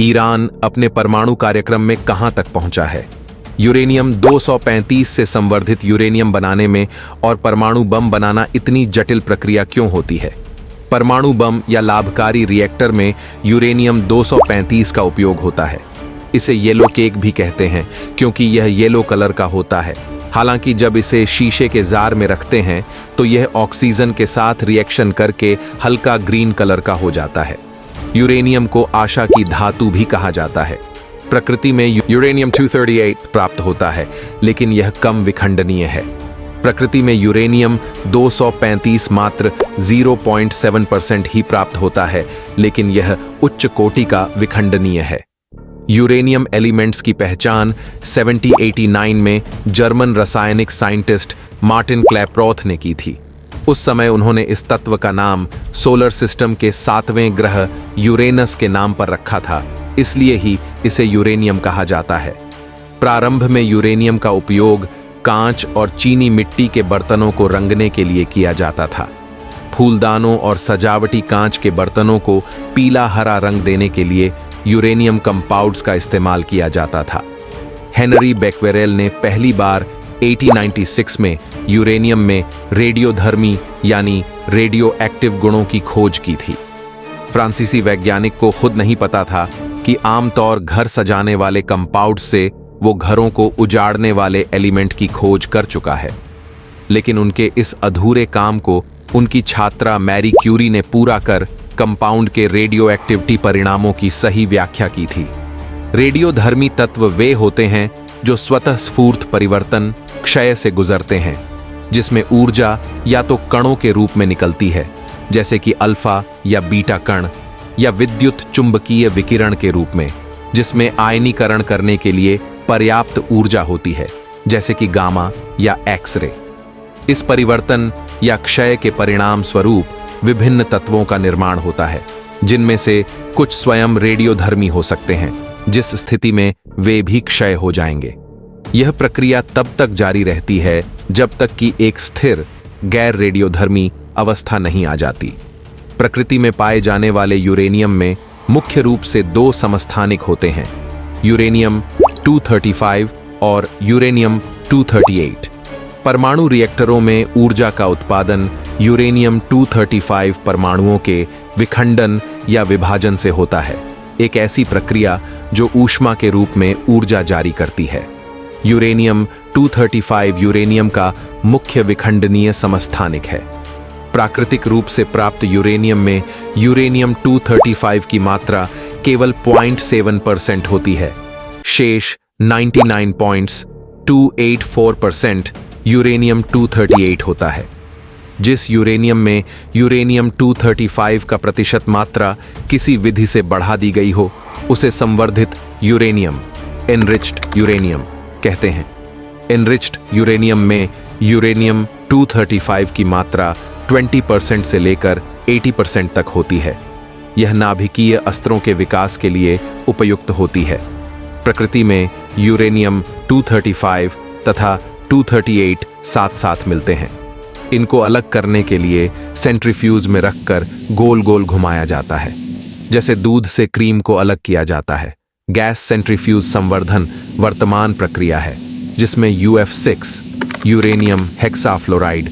Iran अपने परमाणु कार्यक्रम में कहां तक पहुंचा है? यूरेनियम 235 से संवर्धित यूरेनियम बनाने में और परमाणु बम बनाना इतनी जटिल प्रक्रिया क्यों होती है? परमाणु बम या लाभकारी रिएक्टर में यूरेनियम 235 का उपयोग होता है। इसे येलो केक भी कहते हैं क्योंकि यह येलो कलर का होता है। हालांकि जब इसे शीशे के जार में रखते हैं तो यह ऑक्सीजन के साथ रिएक्शन करके हल्का ग्रीन कलर का हो जाता है। यूरेनियम को आशा की धातु भी कहा जाता है। प्रकृति में यूरेनियम 238 प्राप्त होता है, लेकिन यह कम विखंडनीय है। प्रकृति में यूरेनियम 235 मात्र 0.7% ही प्राप्त होता है, लेकिन यह उच्च कोटि का विखंडनीय है। यूरेनियम एलिमेंट्स की पहचान 1789 में जर्मन रासायनिक साइंटिस्ट मार्टिन क्लैप्रॉथ ने की थी। उस समय उन्होंने इस तत्व का नाम सोलर सिस्टम के 7वें ग्रह यूरेनस के नाम पर रखा था, इसलिए ही इसे यूरेनियम कहा जाता है। प्रारंभ में यूरेनियम का उपयोग कांच और चीनी मिट्टी के बर्तनों को रंगने के लिए किया जाता था। फूलदानों और सजावटी कांच के बर्तनों को पीला हरा रंग देने के लिए यूरेनियम कंपाउंड्स का इस्तेमाल किया जाता था। हेनरी बेक्वेरेल ने पहली बार 1896 में यूरेनियम में रेडियोधर्मी यानी रेडियो एक्टिव गुणों की खोज की थी। फ्रांसीसी वैज्ञानिक को खुद नहीं पता था कि आमतौर घर सजाने वाले कंपाउंड्स से वो घरों को उजाड़ने वाले एलिमेंट की खोज कर चुका है, लेकिन उनके इस अधूरे काम को उनकी छात्रा मैरी क्यूरी ने पूरा कर कंपाउंड के रेडियो एक्टिविटी परिणामों की सही व्याख्या की थी। रेडियोधर्मी तत्व वे होते हैं जो स्वतः स्फूर्त परिवर्तन क्षय से गुजरते हैं, जिसमें ऊर्जा या तो कणों के रूप में निकलती है, जैसे कि अल्फा या बीटा कण, या विद्युत चुंबकीय विकिरण के रूप में, जिसमें आयनीकरण करने के लिए पर्याप्त ऊर्जा होती है, जैसे कि गामा या एक्स-रे। इस परिवर्तन या क्षय के परिणाम स्वरूप विभिन्न तत्वों का निर्माण होता है, जिनमें से कुछ स्वयं रेडियोधर्मी हो सकते हैं, जिस स्थिति में वे भी क्षय हो जाएंगे। यह प्रक्रिया तब तक जारी रहती है जब तक कि एक स्थिर गैर रेडियोधर्मी अवस्था नहीं आ जाती। प्रकृति में पाए जाने वाले यूरेनियम में मुख्य रूप से 2 समस्थानिक होते हैं, यूरेनियम 235 और यूरेनियम 238। परमाणु रिएक्टरों में ऊर्जा का उत्पादन यूरेनियम 235 परमाणुओं के विखंडन या विभाजन से होता है, एक ऐसी प्रक्रिया जो ऊष्मा के रूप में ऊर्जा जारी करती है। यूरेनियम 235 यूरेनियम का मुख्य विखंडनीय समस्थानिक है। प्राकृतिक रूप से प्राप्त यूरेनियम में यूरेनियम 235 की मात्रा केवल 0.7% होती है। शेष 99.284% यूरेनियम 238 होता है। जिस यूरेनियम में यूरेनियम 235 का प्रतिशत मात्रा किसी विधि से बढ़ा दी गई हो, उसे संवर्धित यूरेनियम एनरिच्ड यूरेनियम कहते हैं। एनरिच्ड यूरेनियम में यूरेनियम 235 की मात्रा 20% से लेकर 80% तक होती है। यह नाभिकीय अस्त्रों के विकास के लिए उपयुक्त होती है। प्रकृति में यूरेनियम 235 तथा 238 साथ साथ मिलते हैं। इनको अलग करने के लिए सेंट्रीफ्यूज में रखकर गोल गोल घुमाया जाता है, जैसे दूध से क्रीम को अलग किया जाता है। गैस सेंट्रीफ्यूज संवर्धन वर्तमान प्रक्रिया है, जिसमें UF6 यूरेनियम हेक्साफ्लोराइड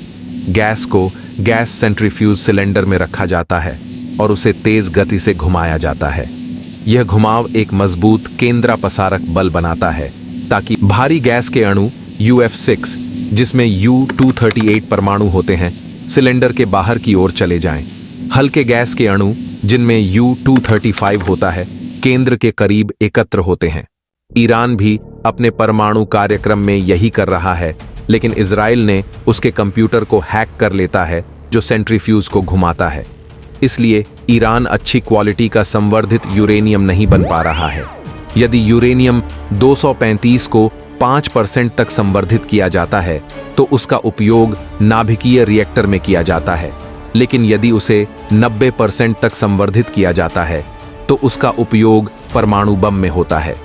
गैस को गैस सेंट्रीफ्यूज सिलेंडर में रखा जाता है और उसे तेज गति से घुमाया जाता है। यह घुमाव एक मजबूत केंद्रापसारक बल बनाता है ताकि भारी गैस के अणु UF6, जिसमें U238 परमाणु होते हैं, सिलेंडर के बाहर की ओर चले जाएं। हल्के गैस के अणु, जिनमें U235 होता है, केंद्र के करीब एकत्र होते हैं। ईरान भी अपने परमाणु कार्यक्रम में यही कर रहा है, लेकिन इजराइल ने उसके कंप्यूटर को हैक कर लेता है जो सेंट्रीफ्यूज को घुमाता है। इसलिए ईरान अच्छी क्वालिटी का संवर्धित यूरेनियम नहीं बन पा रहा है। यदि यूरेनियम 235 को 5% तक संवर्धित किया जाता है तो उसका उपयोग नाभिकीय रिएक्टर में किया जाता है, लेकिन यदि उसे 90% तक संवर्धित किया जाता है तो उसका उपयोग परमाणु बम में होता है।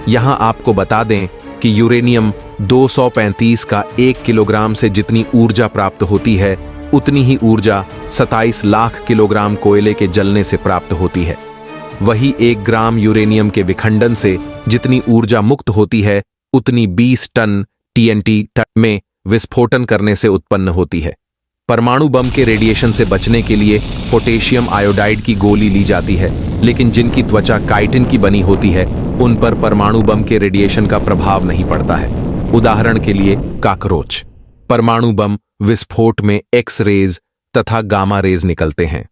यहां आपको बता दें कि यूरेनियम 235 का 1 किलोग्राम से जितनी ऊर्जा प्राप्त होती है, उतनी ही ऊर्जा 27 लाख किलोग्राम कोयले के जलने से प्राप्त होती है। वही 1 ग्राम यूरेनियम के विखंडन से जितनी ऊर्जा मुक्त होती है उतनी 20 टन टीएनटी में विस्फोटन करने से उत्पन्न होती है। परमाणु बम के रेडिएशन से बचने के लिए पोटेशियम आयोडाइड की गोली ली जाती है, लेकिन जिनकी त्वचा काइटिन की बनी होती है उन पर परमाणु बम के रेडिएशन का प्रभाव नहीं पड़ता है। उदाहरण के लिए कॉकरोच। परमाणु बम विस्फोट में एक्स रेज तथा गामा रेज निकलते हैं।